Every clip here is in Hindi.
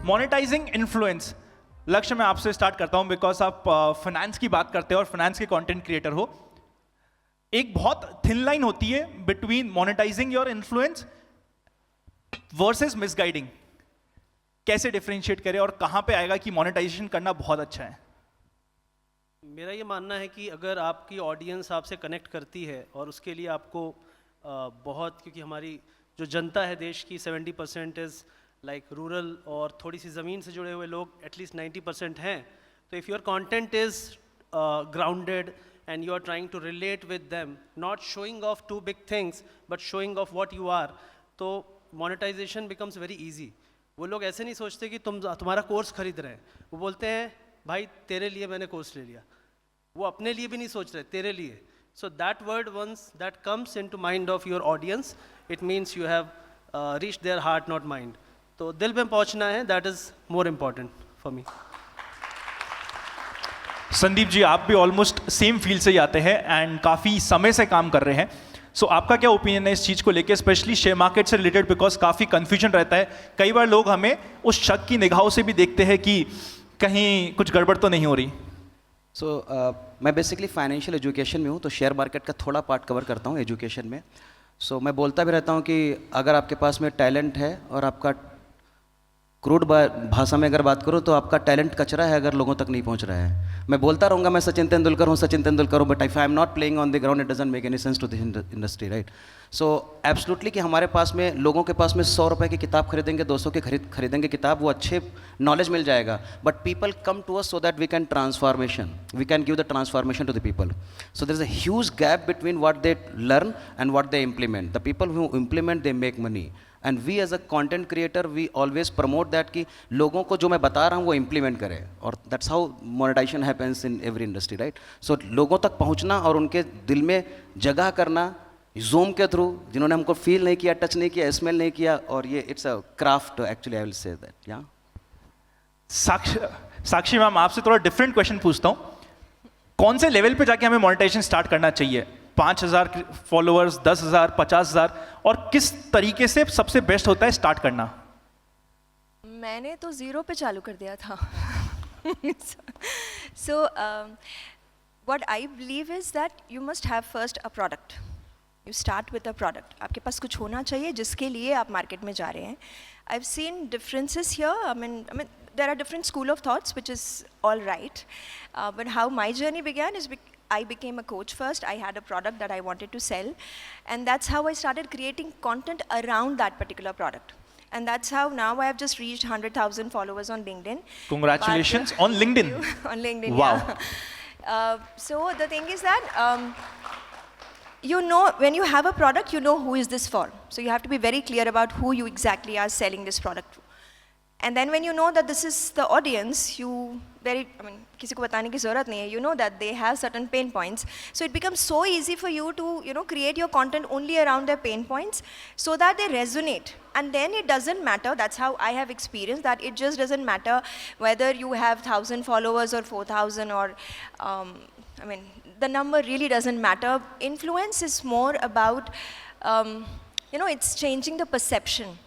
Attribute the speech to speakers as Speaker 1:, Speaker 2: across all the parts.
Speaker 1: Monetising influence. लक्ष्य मैं आपसे स्टार्ट करता हूं बिकॉज आप फाइनेंस की बात करते हो और फाइनेंस के कंटेंट क्रिएटर हो। एक बहुत थिन लाइन होती है between monetising your influence versus misguiding. कैसे डिफरेंशिएट करें और कहां पे आएगा कि मोनेटाइजेशन करना बहुत अच्छा है?
Speaker 2: मेरा ये मानना है कि अगर आपकी ऑडियंस आपसे कनेक्ट करती है और उसके लिए आपको बहुत, क्योंकि हमारी जो जनता है देश की 70% इज़ लाइक रूरल और थोड़ी सी ज़मीन से जुड़े हुए लोग एटलीस्ट 90% हैं। तो if your content is grounded and you are trying to relate with them, not showing off too big things but showing off what you are, तो monetization becomes very easy. वो लोग ऐसे नहीं सोचते कि तुम्हारा कोर्स खरीद रहे हैं, वो बोलते हैं भाई तेरे लिए मैंने कोर्स ले लिया। वो अपने लिए भी नहीं सोच रहे, तेरे लिए। So that word, once that comes into mind of your audience, it means you have reached their heart, not mind. तो दिल में पहुंचना है, that is more important for me.
Speaker 1: Sandeep ji, आप भी ऑलमोस्ट सेम फील्ड से ही आते हैं एंड काफ़ी समय से काम कर रहे हैं। सो आपका क्या ओपिनियन है इस चीज़ को लेके, स्पेशली शेयर मार्केट से रिलेटेड? बिकॉज काफ़ी कन्फ्यूजन रहता है, कई बार लोग हमें उस शक की निगाहों से भी देखते हैं कि कहीं कुछ गड़बड़ तो नहीं हो रही।
Speaker 3: मैं बेसिकली फाइनेंशियल एजुकेशन में हूँ, तो शेयर मार्केट का थोड़ा पार्ट कवर करता हूँ एजुकेशन में। मैं बोलता भी रहता हूँ कि अगर आपके पास में टैलेंट है और आपका क्रूड भाषा में अगर बात करूँ तो आपका टैलेंट कचरा है अगर लोगों तक नहीं पहुँच रहा है। मैं बोलता रहूँगा मैं सचिन तेंदुलकर हूँ, सचिन तेंदुलकर हूँ, but if I am not playing on the ground it doesn't make any sense to the industry, right? So absolutely कि हमारे पास में, लोगों के पास में 100 रुपये की किताब खरीदेंगे, 200 की खरीदेंगे किताब, वो अच्छे नॉलेज मिल जाएगा, but people come to us so that we can give the transformation to the people. So there is a huge gap between what they learn and what they implement. The people who implement they make money, and we as a content creator we always promote that कि लोगों को जो मैं बता रहा हूँ वो इम्प्लीमेंट करें, और that's how monetization happens in every industry, right? So लोगों तक पहुँचना और उनके दिल में जगह करना जूम के थ्रू, जिन्होंने हमको फील नहीं किया, टच नहीं किया, स्मेल नहीं किया, और ये it's a craft actually, I will say that. या
Speaker 1: साक्षी मैम, आपसे थोड़ा डिफरेंट क्वेश्चन पूछता हूँ। कौन से लेवल पे जाके हमें मोनेटाइजेशन स्टार्ट करना चाहिए? 5,000 फॉलोअर्स, 10,000, 50,000, और किस तरीके से सबसे बेस्ट होता है स्टार्ट करना?
Speaker 4: मैंने तो 0 पे चालू कर दिया था। So what I believe is that you must have first a product. You start with a product. आपके पास कुछ होना चाहिए जिसके लिए आप मार्केट में जा रहे हैं। I've seen differences here. I mean there are different school of thoughts, which is all right. But how my journey began is I became a coach first. I had a product that I wanted to sell, and that's how I started creating content around that particular product. And that's how now I have just reached 100,000 followers on LinkedIn.
Speaker 1: Congratulations on LinkedIn.
Speaker 4: On LinkedIn,
Speaker 1: wow.
Speaker 4: Yeah. So the thing is that you know, when you have a product, you know who is this for. So you have to be very clear about who you exactly are selling this product to. And then when you know that this is the audience, किसी को बताने की ज़रूरत नहीं है, you know that they have certain pain points. So it becomes so easy for you to, create your content only around their pain points so that they resonate. And then it doesn't matter, that's how I have experienced, that it just doesn't matter whether you have 1,000 followers or 4,000 or, the number really doesn't matter. Influence is more about, it's changing the perception.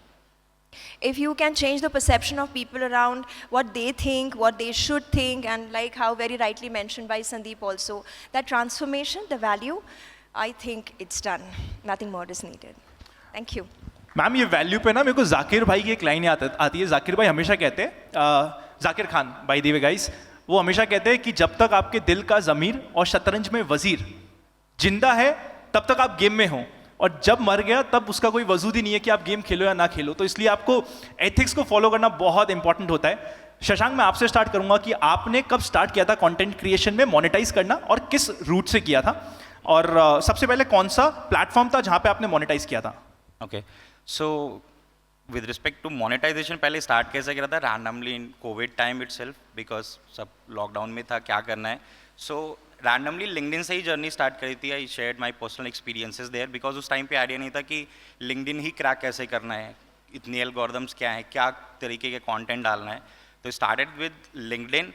Speaker 4: If you can change the perception of people around what they think, what they should think, and like how very rightly mentioned by Sandeep also, that transformation, the value, I think it's done. Nothing more is needed. Thank you.
Speaker 1: Ma'am, ये वैल्यू पे ना मेरे को जाकिर भाई की एक लाइन आती है। जाकिर भाई हमेशा कहते हैं, Zakir Khan by the way guys, वो हमेशा कहते हैं कि जब तक आपके दिल का ज़मीर और शतरंज में वजीर जिंदा है तब तक आप गेम में हो, और जब मर गया तब उसका कोई वजूद ही नहीं है कि आप गेम खेलो या ना खेलो। तो इसलिए आपको एथिक्स को फॉलो करना बहुत इंपॉर्टेंट होता है। शशांक, मैं आपसे स्टार्ट करूंगा कि आपने कब स्टार्ट किया था कंटेंट क्रिएशन में मोनेटाइज करना, और किस रूट से किया था, और सबसे पहले कौन सा प्लेटफॉर्म था जहां पे आपने मोनेटाइज किया था?
Speaker 5: Okay, so with respect to monetisation, पहले स्टार्ट कैसे किया था? Randomly in Covid time itself, because सब लॉकडाउन में था, क्या करना है, सो रैंडमली लिंक्डइन से ही जर्नी स्टार्ट करी थी। I shared my personal experiences there, because उस टाइम पे आइडिया नहीं था कि लिंक्डइन ही क्रैक कैसे करना है, इतनी एल्गोरिदम्स क्या है, क्या तरीके के कंटेंट डालना है। तो स्टार्टेड विद लिंक्डइन,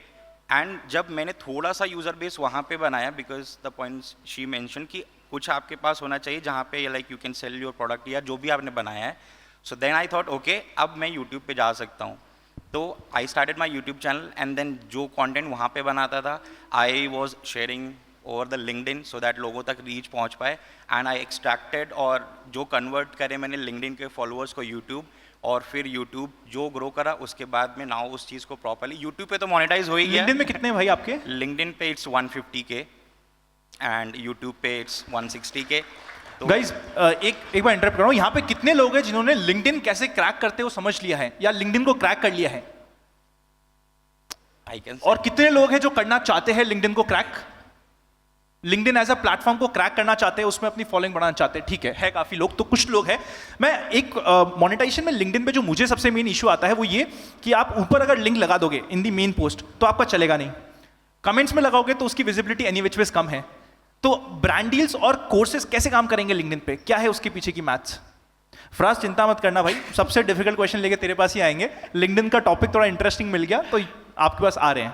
Speaker 5: एंड जब मैंने थोड़ा सा यूज़र बेस वहाँ पे बनाया, because the points she mention कि कुछ आपके पास होना चाहिए जहाँ पे like you can sell your product या जो भी आपने बनाया है। So then I thought okay, अब मैं यूट्यूब पे जा सकता हूँ। तो I started my YouTube channel and then जो कंटेंट वहाँ पे बनाता था I was sharing over the LinkedIn so that लोगों तक रीच पहुँच पाए एंड आई एक्सट्रैक्टेड और जो कन्वर्ट करे मैंने लिंक्डइन के फॉलोअर्स को यूट्यूब और फिर यूट्यूब जो ग्रो करा उसके बाद में नाउ उस चीज़ को प्रॉपरली यूट्यूब पे तो मोनेटाइज हो ही गया।
Speaker 1: लिंक्डइन में कितने भाई आपके?
Speaker 5: लिंक्डइन पे इट्स 150K एंड यूट्यूब पे इट्स 160K। तो
Speaker 1: गाइज एक बार इंटरप्ट कर रहा हूँ, यहाँ पे कितने लोग हैं जिन्होंने लिंक्डइन कैसे क्रैक करते हो समझ लिया है या लिंक्डइन को क्रैक कर लिया है?
Speaker 5: आई कैन
Speaker 1: और कितने लोग हैं जो करना चाहते हैं लिंक्डइन को crack? LinkedIn as a platform को क्रैक करना चाहते हैं, उसमें अपनी फॉलोइंग बढ़ाना चाहते हैं, ठीक है काफी लोग, तो कुछ लोग हैं। मैं एक मोनेटाइजेशन में लिंक्डइन पे जो मुझे सबसे मेन इशू आता है वो ये कि आप ऊपर अगर लिंक लगा दोगे इन दी मेन पोस्ट तो आपका चलेगा नहीं, कमेंट्स में लगाओगे तो उसकी विजिबिलिटी एनी विच वेज कम है। तो ब्रांड डील्स और कोर्सेज कैसे काम करेंगे लिंक्डइन पे, क्या है उसके पीछे की मैथ्स? फराज चिंता मत करना भाई, सबसे डिफिकल्ट क्वेश्चन लेके तेरे पास ही आएंगे। लिंक्डइन का टॉपिक थोड़ा इंटरेस्टिंग मिल गया तो आपके पास आ रहे हैं।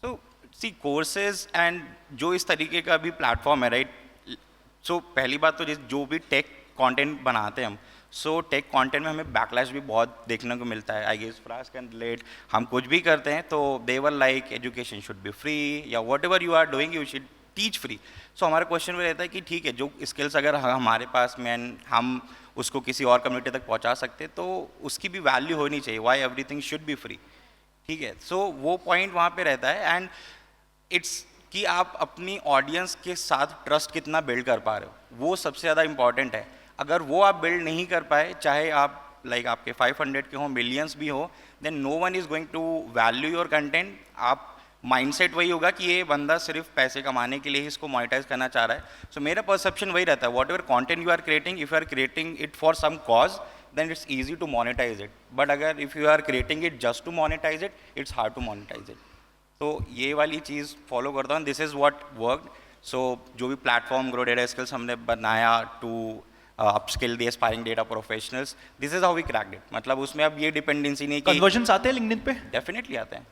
Speaker 5: सो सी कोर्सेज एंड जो इस तरीके का भी प्लेटफॉर्म है राइट। सो पहली बात तो जो भी टेक कंटेंट बनाते हैं हम, सो टेक कंटेंट में हमें बैकलैश भी बहुत देखने को मिलता है। आई गेस फ्रास कैन रिलेट, हम कुछ भी करते हैं तो they were like education should be free या whatever you are doing you should teach free. So हमारा क्वेश्चन में रहता है कि ठीक है जो स्किल्स अगर हमारे पास में हम उसको किसी और कम्युनिटी तक पहुंचा सकते तो उसकी भी वैल्यू होनी चाहिए, Y everything should be free, ठीक है। सो वो पॉइंट वहाँ पे रहता है एंड इट्स कि आप अपनी ऑडियंस के साथ ट्रस्ट कितना बिल्ड कर पा रहे हो, वो सबसे ज़्यादा इंपॉर्टेंट है। अगर वो आप बिल्ड नहीं कर पाए, चाहे आप लाइक आपके 500 के हो, मिलियंस भी हो, then no one is going to value your content. आप माइंडसेट वही होगा कि ये बंदा सिर्फ पैसे कमाने के लिए ही इसको मोनेटाइज करना चाह रहा है। सो मेरा परसेप्शन वही रहता है, whatever content you are creating, if you are creating it for some cause then it's easy to monetize it, but अगर if you are creating it just to monetize it, it's hard to monetize it। तो ये वाली चीज़ फॉलो करता हूँ, this is what work. So जो भी प्लेटफॉर्म ग्रो डेटा स्किल्स हमने बनाया to upskill the aspiring data professionals, this is how we cracked it. मतलब उसमें अब ये डिपेंडेंसी नहीं कि
Speaker 1: कन्वर्जन्स आते हैं लिंक्डइन पे?
Speaker 5: डेफिनेटली आते हैं।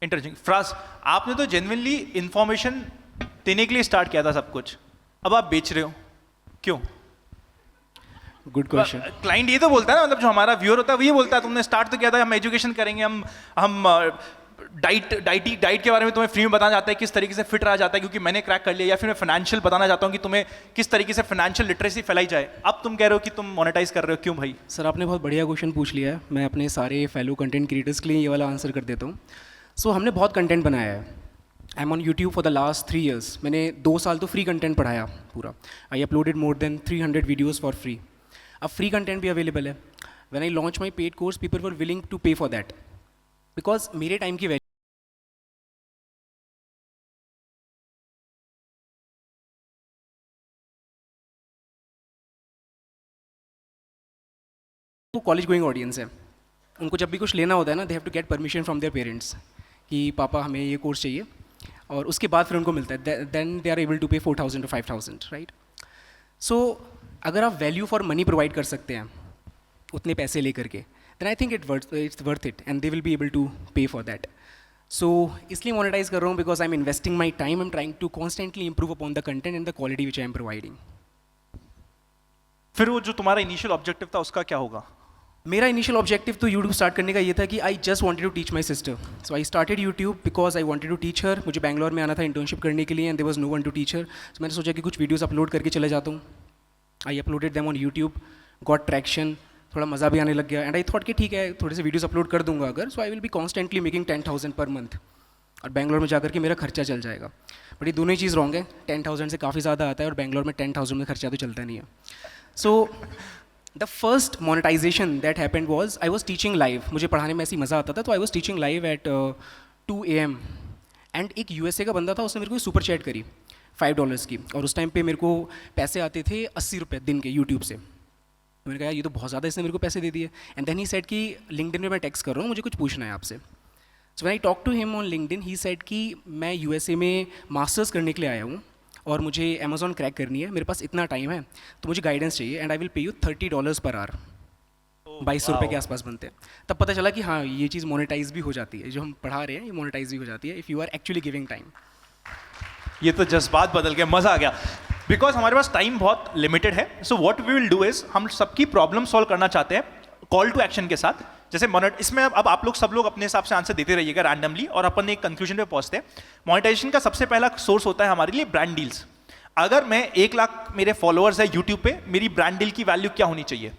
Speaker 1: इंटरेस्टिंग। फ्रास, आपने तो जेन्युइनली इंफॉर्मेशन देने के लिए स्टार्ट किया था सब कुछ, अब आप बेच रहे हो, क्यों?
Speaker 6: Good question.
Speaker 1: क्लाइंट ये तो बोलता है ना, मतलब जो हमारा व्यूअर होता है वो ये बोलता है तुमने स्टार्ट तो किया था, हम एजुकेशन करेंगे, हम डाइट के बारे में तुम्हें फ्री में बताना चाहता है किस तरीके से फिट रहा जाता है क्योंकि मैंने क्रैक कर लिया, या फिर मैं फाइनेंशियल बताना चाहता हूँ कि तुम्हें किस तरीके से फाइनेंशियल लिटरेसी फैलाई जाए। अब तुम कह रहे हो कि तुम मोनेटाइज कर रहे हो, क्यों भाई?
Speaker 6: सर आपने बहुत बढ़िया क्वेश्चन पूछ लिया है। मैं अपने सारे फेलो कंटेंट क्रिएटर्स के लिए ये वाला आंसर कर देता हूँ। सो हमने बहुत कंटेंट बनाया है। I am on YouTube for the last 3 years। मैंने 2 साल तो फ्री कंटेंट पढ़ाया पूरा। I uploaded more than 300 videos for free. अब फ्री कंटेंट भी अवेलेबल है। When I launch my paid course, people were willing to pay for that, because मेरे टाइम की वो कॉलेज गोइंग ऑडियंस है। उनको जब भी कुछ लेना होता है ना, they have to get permission from their parents कि पापा हमें ये कोर्स चाहिए, और उसके बाद फिर उनको मिलता है। Then they are able to pay 4,000 to 5,000, right. सो अगर आप वैल्यू फॉर मनी प्रोवाइड कर सकते हैं उतने पैसे लेकर के, then I think it's worth it and they will be able to pay for that. So इसलिए मोनेटाइज कर रहा हूँ because I am investing my time, I am trying to constantly improve upon the content and the quality which I am providing.
Speaker 1: फिर वो जो तुम्हारा इनिशियल ऑब्जेक्टिव था उसका क्या होगा?
Speaker 6: मेरा इनिशियल ऑब्जेक्टिव तो यूट्यूब स्टार्ट करने का ये था कि I just wanted to teach my sister. So I started YouTube because I wanted to teach her. मुझे बैंगलोर में आना था इंटर्नशिप करने के लिए and there was no one to teach her. So मैंने सोचा कि कुछ वीडियोस अपलोड करके चले जाता हूँ। I uploaded them on YouTube, got traction, थोड़ा मज़ा भी आने लग गया एंड आई थॉट कि ठीक है थोड़े से वीडियोस अपलोड कर दूंगा अगर, so I will be constantly making 10,000 per month, और बैंगलोर में जाकर के मेरा खर्चा चल जाएगा। बट ये दोनों ही चीज़ रॉन्ग है। 10,000 से काफ़ी ज़्यादा आता है और बैंगलोर में 10,000 में खर्चा तो चलता नहीं है। So the first monetisation that happened was I was teaching live. मुझे पढ़ाने में ऐसी मज़ा आता था, तो I was teaching live at 2 AM and एक USA का बंदा था, उसने मेरे को सुपर चैट करी $5 की, और उस टाइम पे मेरे को पैसे आते थे 80 रुपये दिन के यूट्यूब से। तो मैंने कहा ये तो बहुत ज़्यादा, इसने मेरे को पैसे दे दिए। एंड देन ही सेड कि लिंक्डइन में मैं टेक्स्ट कर रहा हूँ, मुझे कुछ पूछना है आपसे। So when I talk to him on LinkedIn, he said कि मैं USA में मास्टर्स करने के लिए आया हूँ और मुझे अमेज़ॉन क्रैक करनी है, मेरे पास इतना टाइम है, तो मुझे गाइडेंस चाहिए and I will pay you $30 per hour. 2200 रुपये के आसपास बनते हैं। तब पता चला कि हाँ ये चीज़ मोनेटाइज भी हो जाती है, जो हम पढ़ा रहे हैं ये मोनेटाइज भी हो जाती है if you are actually giving time.
Speaker 1: ये तो जज्बात बदल गए, मज़ा आ गया। बिकॉज हमारे पास टाइम बहुत लिमिटेड है, so what we will do is हम सबकी प्रॉब्लम सॉल्व करना चाहते हैं कॉल टू एक्शन के साथ, जैसे इसमें अब आप लोग सब लोग अपने हिसाब से आंसर देते रहिएगा रैंडमली, और अपन एक कंक्लूजन पे पहुंचते हैं। मोनेटाइजेशन का सबसे पहला सोर्स होता है हमारे लिए ब्रांड डील्स। अगर मैं 1 लाख मेरे फॉलोअर्स है यूट्यूब पे, मेरी ब्रांड डील की वैल्यू क्या होनी चाहिए?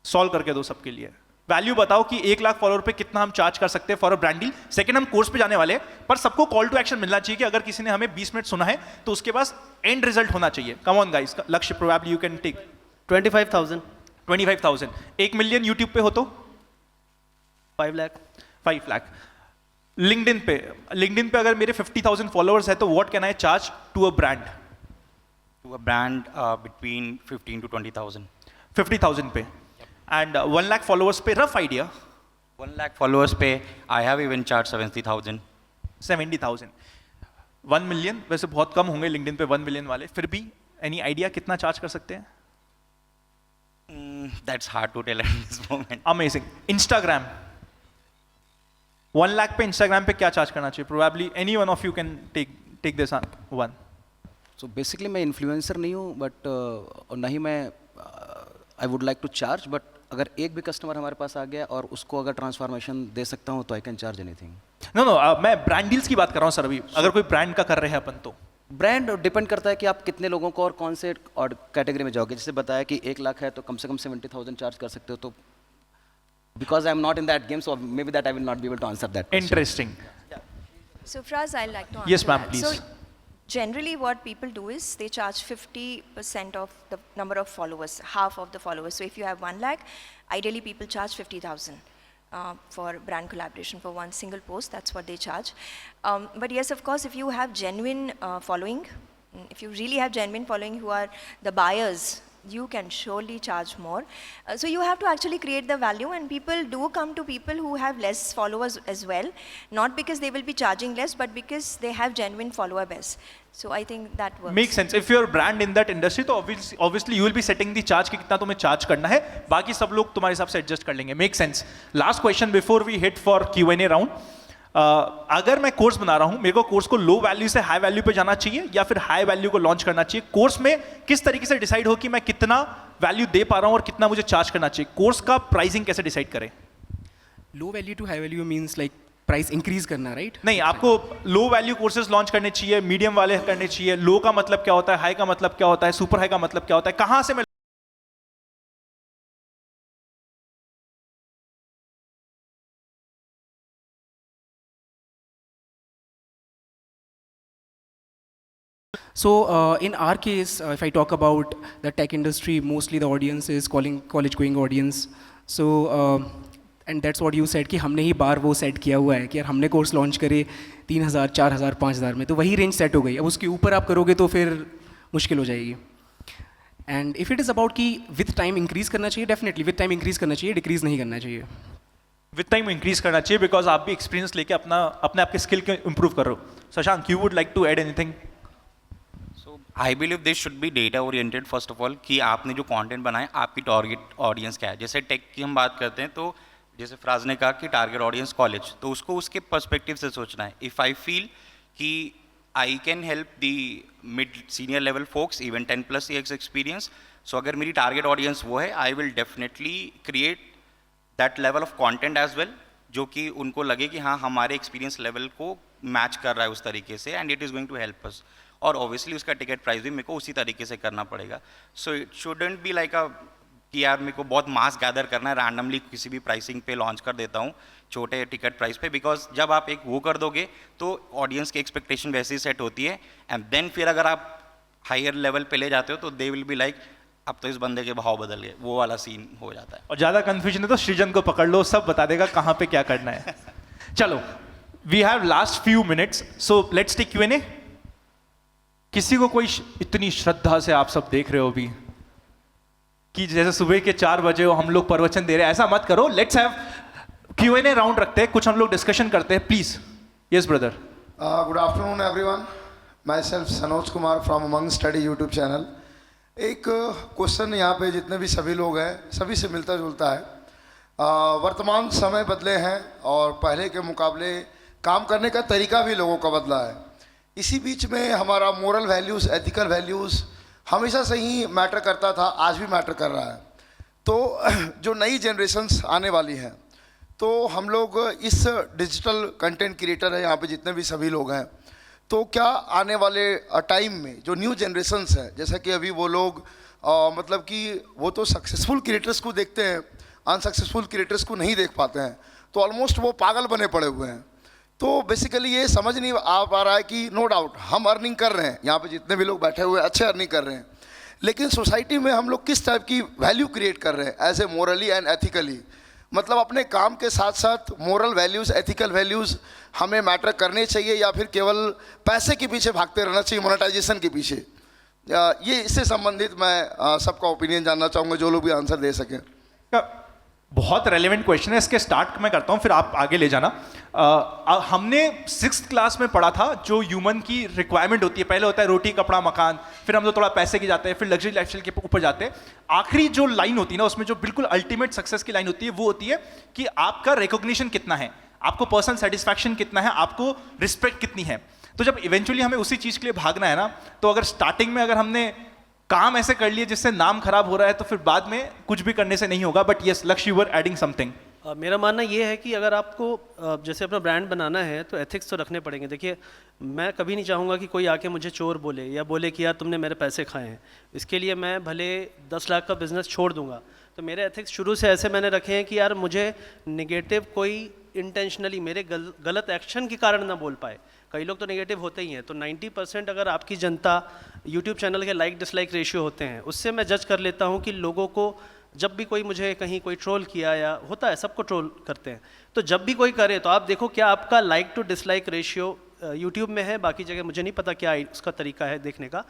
Speaker 1: सॉल्व करके दो सबके लिए। वैल्यू बताओ कि 1 लाख फॉलोअर पे कितना हम चार्ज कर सकते हैं for a brand deal. Second, हम कोर्स पे जाने वाले हैं, पर सबको कॉल टू एक्शन मिलना चाहिए कि अगर किसी ने हमें 20 मिनट सुना है तो उसके पास एंड रिजल्ट होना चाहिए। Come on guys, Lakshya probably you can take
Speaker 2: 25,000,
Speaker 1: 25,000। 1 million YouTube पे हो तो
Speaker 2: 5 लाख,
Speaker 1: 5 लाख। लिंक्डइन पे अगर मेरे 50,000 फॉलोअर्स है तो what can I charge to a brand?
Speaker 5: To a brand between 15 to 20,000.
Speaker 1: 50,000 पे। एंड 1 लाख फॉलोअर्स पे रफ आइडिया
Speaker 5: 1 lakh followers पे I have even charge 70,000.
Speaker 1: 70,000। 1 million वैसे बहुत कम होंगे लिंक्डइन पे 1 मिलियन वाले, फिर भी एनी आइडिया कितना चार्ज कर सकते हैं?
Speaker 5: That's hard to tell at this moment.
Speaker 1: Amazing. Instagram 1 लाख पे इंस्टाग्राम पे क्या चार्ज करना चाहिए? Probably any one of you can take this one.
Speaker 3: So basically मैं इन्फ्लुएंसर नहीं हूँ, बट और ना ही मैं I would like to charge, but अगर एक भी कस्टमर हमारे पास आ गया और उसको अगर ट्रांसफॉर्मेशन दे सकता हूँ तो I can charge anything.
Speaker 1: No मैं ब्रांड डील्स की बात कर रहा हूँ सर अभी। अगर कोई ब्रांड का कर रहे हैं अपन तो
Speaker 3: ब्रांड डिपेंड करता है कि आप कितने लोगों को और कौन से और कैटेगरी में जाओगे। जैसे बताया कि 1 लाख है तो कम से कम 70,000 चार्ज कर सकते हो। तो because I am not in that game, so may be that I will not be able to answer that.
Speaker 1: Interesting.
Speaker 4: So Fraz, I'd like to answer
Speaker 1: Yes, ma'am,
Speaker 4: that.
Speaker 1: please.
Speaker 4: So generally what people do is they charge 50% of the number of followers, half of the followers. So if you have 1 lakh, ideally people charge 50,000 for brand collaboration for one single post. That's what they charge. But yes, of course, if you have genuine following, if you really have genuine following who are the buyers, you can surely charge more. So you have to actually create the value, and people do come to people who have less followers as well, not because they will be charging less, but because they have genuine follower base. So I think that works.
Speaker 1: Make sense. If you are brand in that industry तो obviously you will be setting the charge कि कितना तुम्हें चार्ज करना है, बाकी सब लोग तुम्हारे हिसाब से एडजस्ट कर लेंगे। Make sense. Last question before we hit for Q&A round. अगर मैं कोर्स बना रहा हूं, मेरे को कोर्स को लो वैल्यू से हाई वैल्यू पे जाना चाहिए या फिर हाई वैल्यू को लॉन्च करना चाहिए? कोर्स में किस तरीके से डिसाइड हो कि मैं कितना वैल्यू दे पा रहा हूं और कितना मुझे चार्ज करना चाहिए? कोर्स का प्राइसिंग कैसे डिसाइड करें?
Speaker 6: Low value to high value means like price increase करना, राइट?
Speaker 1: नहीं, आपको लो वैल्यू कोर्सेज लॉन्च करने चाहिए, मीडियम वाले करने चाहिए। लो का मतलब क्या होता है, हाई का मतलब क्या होता है, सुपर हाई का मतलब क्या होता है, कहां से मैं
Speaker 6: So in our case, if I talk about the tech industry, mostly the audience is college-going audience. So and that's what you said कि हमने ही बार वो सेट किया हुआ है कि यार हमने कोर्स लॉन्च करे 3,000, 4,000, 5,000 में, तो वही रेंज सेट हो गई। अब उसके ऊपर आप करोगे तो फिर मुश्किल हो जाएगी। And if it is about कि विथ टाइम इंक्रीज़ करना चाहिए, डेफिनेटली विथ टाइम इंक्रीज़ करना चाहिए, डिक्रीज़ नहीं करना चाहिए।
Speaker 1: विद टाइम इंक्रीज करना चाहिए बिकॉज आप भी एक्सपीरियंस लेके अपने आपके स्किल को इंप्रूव कर रहे हो। Shashank, you would like to add anything?
Speaker 5: I believe this should be data oriented first of all, कि आपने जो कंटेंट बनाए आपकी टारगेट ऑडियंस क्या है। जैसे टेक की हम बात करते हैं तो जैसे फ्राज ने कहा कि टारगेट ऑडियंस कॉलेज, तो उसको उसके पर्सपेक्टिव से सोचना है। इफ़ आई फील कि I can help the mid senior level folks even 10+ years experience, so अगर मेरी टारगेट ऑडियंस वो है, I will definitely create that level of content as well, जो कि उनको लगे कि हाँ हमारे एक्सपीरियंस लेवल को मैच कर रहा है उस तरीके से, and it is going to help us. और ऑब्वियसली उसका टिकट प्राइस भी मेरे को उसी तरीके से करना पड़ेगा। So it shouldn't be like अ कि यार मेरे को बहुत मास गैदर करना है, रैंडमली किसी भी प्राइसिंग पे लॉन्च कर देता हूँ छोटे टिकट प्राइस पे, बिकॉज जब आप एक वो कर दोगे तो ऑडियंस की एक्सपेक्टेशन वैसे ही सेट होती है, एंड देन फिर अगर आप हायर लेवल पे ले जाते हो तो दे विल बी लाइक अब तो इस बंदे के भाव बदल गए, वो वाला सीन हो जाता है।
Speaker 1: और ज़्यादा कन्फ्यूजन है तो सृजन को पकड़ लो, सब बता देगा कहाँ पे क्या करना है। चलो, we have last few minutes, so let's take Q&A। किसी को कोई इतनी श्रद्धा से आप सब देख रहे हो अभी कि जैसे सुबह के 4 बजे हो हम लोग प्रवचन दे रहे हैं, ऐसा मत करो। लेट्स हैव Q&A राउंड रखते हैं, कुछ हम लोग डिस्कशन करते हैं, please. Yes brother.
Speaker 7: Good afternoon everyone, my self Sanoj Kumar from Umang study YouTube channel. एक क्वेश्चन यहाँ पे जितने भी सभी लोग हैं सभी से मिलता जुलता है। वर्तमान समय बदले हैं और पहले के मुकाबले काम करने का तरीका भी लोगों का बदला है। इसी बीच में हमारा मोरल वैल्यूज़, एथिकल वैल्यूज़ हमेशा से ही मैटर करता था, आज भी मैटर कर रहा है। तो जो नई जनरेशन्स आने वाली हैं तो हम लोग इस डिजिटल कंटेंट क्रिएटर है यहाँ पे जितने भी सभी लोग हैं, तो क्या आने वाले टाइम में जो न्यू जनरेशन्स है, जैसा कि अभी वो लोग मतलब कि वो तो सक्सेसफुल क्रिएटर्स को देखते हैं, अनसक्सेसफुल क्रिएटर्स को नहीं देख पाते हैं, तो ऑलमोस्ट वो पागल बने पड़े हुए हैं। तो बेसिकली ये समझ नहीं आ पा रहा है कि नो डाउट हम अर्निंग कर रहे हैं, यहाँ पे जितने भी लोग बैठे हुए हैं अच्छे अर्निंग कर रहे हैं, लेकिन सोसाइटी में हम लोग किस टाइप की वैल्यू क्रिएट कर रहे हैं as a morally and ethically. मतलब अपने काम के साथ साथ मोरल वैल्यूज़, एथिकल वैल्यूज़ हमें मैटर करने चाहिए या फिर केवल पैसे के पीछे भागते रहना चाहिए, मोनेटाइजेशन के पीछे। ये इससे संबंधित मैं सबका ओपिनियन जानना चाहूँगा, जो लोग भी आंसर दे सकें।
Speaker 1: बहुत रेलेवेंट क्वेश्चन है, इसके स्टार्ट मैं करता हूँ फिर आप आगे ले जाना। हमने 6th क्लास में पढ़ा था जो ह्यूमन की रिक्वायरमेंट होती है, पहले होता है रोटी कपड़ा मकान, फिर हम लोग थोड़ा पैसे की जाते हैं, फिर लग्जरी लाइफस्टाइल के ऊपर जाते हैं। आखिरी जो लाइन होती है ना, उसमें जो बिल्कुल अल्टीमेट सक्सेस की लाइन होती है वो होती है कि आपका रिकॉग्निशन कितना है, आपको पर्सनल सेटिस्फैक्शन कितना है, आपको रिस्पेक्ट कितनी है। तो जब इवेंचुअली हमें उसी चीज़ के लिए भागना है ना, तो अगर स्टार्टिंग में अगर हमने काम ऐसे कर लिए जिससे नाम खराब हो रहा है, तो फिर बाद में कुछ भी करने से नहीं होगा। बट यस लक्ष्य, यू वर एडिंग समथिंग।
Speaker 2: मेरा मानना ये है कि अगर आपको जैसे अपना ब्रांड बनाना है तो एथिक्स तो रखने पड़ेंगे। देखिए, मैं कभी नहीं चाहूँगा कि कोई आके मुझे चोर बोले या बोले कि यार तुमने मेरे पैसे खाए हैं, इसके लिए मैं भले 10 लाख का बिज़नेस छोड़ दूंगा। तो मेरे एथिक्स शुरू से ऐसे मैंने रखे हैं कि यार मुझे नेगेटिव कोई इंटेंशनली मेरे गलत एक्शन के कारण ना बोल पाए। कई लोग तो नेगेटिव होते ही हैं, तो 90% अगर आपकी जनता यूट्यूब चैनल के लाइक डिसलाइक रेशियो होते हैं, उससे मैं जज कर लेता हूँ कि लोगों को जब भी कोई मुझे कहीं कोई ट्रोल किया, या होता है सबको ट्रोल करते हैं, तो जब भी कोई करे तो आप देखो क्या आपका like to dislike ratio YouTube में है, बाकी जगह मुझे नहीं पता क्या उसका तरीका है देखने का।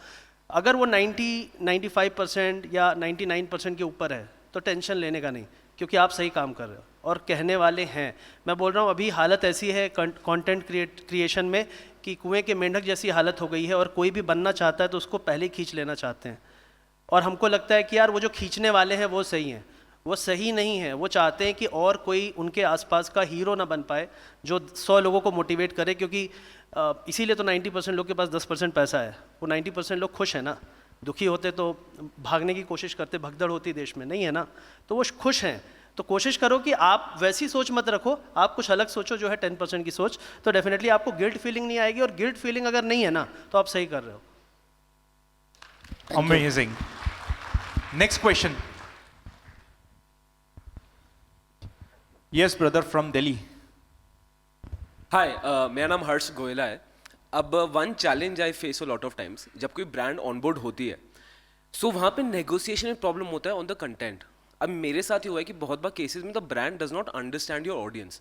Speaker 2: अगर वो 95% या 99% के ऊपर है तो टेंशन लेने का नहीं, क्योंकि आप सही काम कर रहे हो और कहने वाले हैं। मैं बोल रहा हूँ अभी हालत ऐसी है कंटेंट क्रिएशन में कि कुएं के मेंढक जैसी हालत हो गई है, और कोई भी बनना चाहता है तो उसको पहले ही खींच लेना चाहते हैं। और हमको लगता है कि यार वो जो खींचने वाले हैं वो सही हैं, वो सही नहीं है। वो चाहते हैं कि और कोई उनके आसपास का हीरो ना बन पाए जो 100 लोगों को मोटिवेट करे, क्योंकि इसीलिए तो 90% लोग के पास 10% पैसा है। वो 90% लोग खुश हैं ना, दुखी होते तो भागने की कोशिश करते, भगदड़ होती देश में, नहीं है ना, तो वो खुश हैं। तो कोशिश करो कि आप वैसी सोच मत रखो, आप कुछ अलग सोचो जो है 10% की सोच, तो डेफिनेटली आपको गिल्ट फीलिंग नहीं आएगी। और गिल्ट फीलिंग अगर नहीं है ना तो आप सही कर रहे हो।
Speaker 1: Amazing. Next question. Yes, brother from Delhi.
Speaker 8: हाय मेरा नाम हर्ष गोयला है। अब one challenge I face a lot of times जब कोई ब्रांड ऑनबोर्ड होती है, सो वहाँ पे नेगोशिएशन में प्रॉब्लम होता है ऑन द कंटेंट। अब मेरे साथ ही हुआ है कि बहुत बार केसेस में the brand does not understand your audience,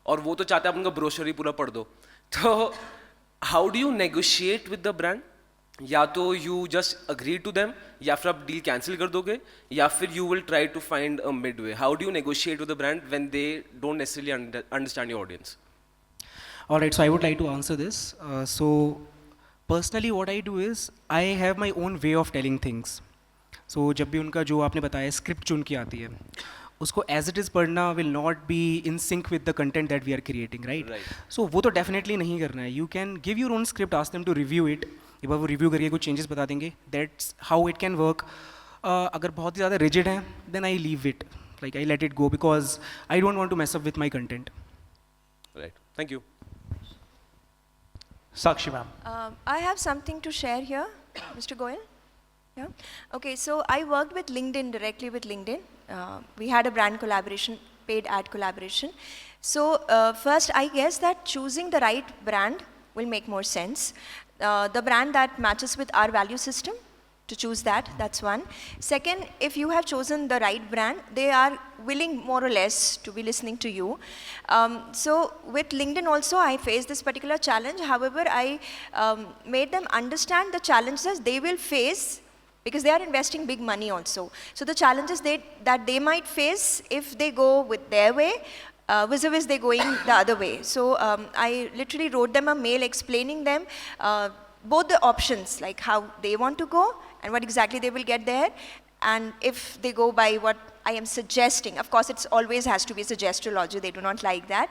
Speaker 8: और वो तो चाहते हैं आप उनका ब्रोशर ही पूरा पढ़ दो। तो how do you negotiate with the brand? या तो you just agree to them, या फिर आप डील कैंसिल कर दोगे, या फिर you will try to find a mid way. How do you negotiate with the brand when they don't necessarily understand your audience?
Speaker 6: All right, so I would like to answer this. So personally what I do is I have my own way of telling things. So जब भी उनका जो आपने बताया स्क्रिप्ट जो उनकी आती है, उसको एज इट इज़ पढ़ना will not be in sync with the content that we are creating, right? So वो तो डेफिनेटली नहीं करना है। You can give your own script, ask them to review it. एक बार वो रिव्यू करके कुछ चेंजेस बता देंगे, that's how it can work. अगर बहुत ही ज़्यादा रिजिड है then I leave it, like I let it go, because I don't want to mess up with my content.
Speaker 8: Right, thank you.
Speaker 1: Sakshi ma'am.
Speaker 4: I have something to share here, Mr. Goyal. Yeah. Okay, so I worked with LinkedIn, directly with LinkedIn. We had a brand collaboration, paid ad collaboration. So first, I guess that choosing the right brand will make more sense. The brand that matches with our value system, to choose that, that's one. Second, if you have chosen the right brand, they are willing more or less to be listening to you. So with LinkedIn also, I faced this particular challenge. However, I made them understand the challenges they will face, because they are investing big money also. So the challenges that they might face if they go with their way, vis-a-vis they going the other way. So I literally wrote them a mail explaining them both the options, like how they want to go and what exactly they will get there. And if they go by what I am suggesting, of course it always has to be suggestiology, they do not like that,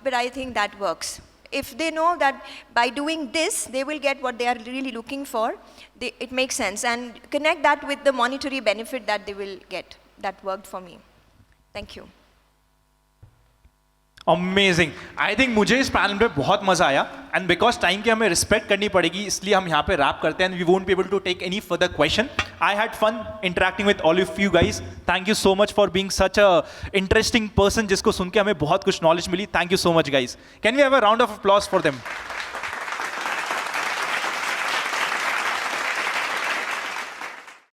Speaker 4: but I think that works. If they know that by doing this they will get what they are really looking for, it makes sense, and connect that with the monetary benefit that they will get. That worked for me. Thank you.
Speaker 1: Amazing. I think मुझे इस पैनल पे बहुत मजा आया एंड बिकॉज टाइम की हमें रिस्पेक्ट करनी पड़ेगी इसलिए हम यहाँ पे रैप करते हैं. We won't be able to take any further question. I had fun interacting with all of you guys. Thank you so much for being such a interesting person जिसको सुन के हमें बहुत कुछ नॉलेज मिली. Thank you so much guys. Can we have a round of applause for them?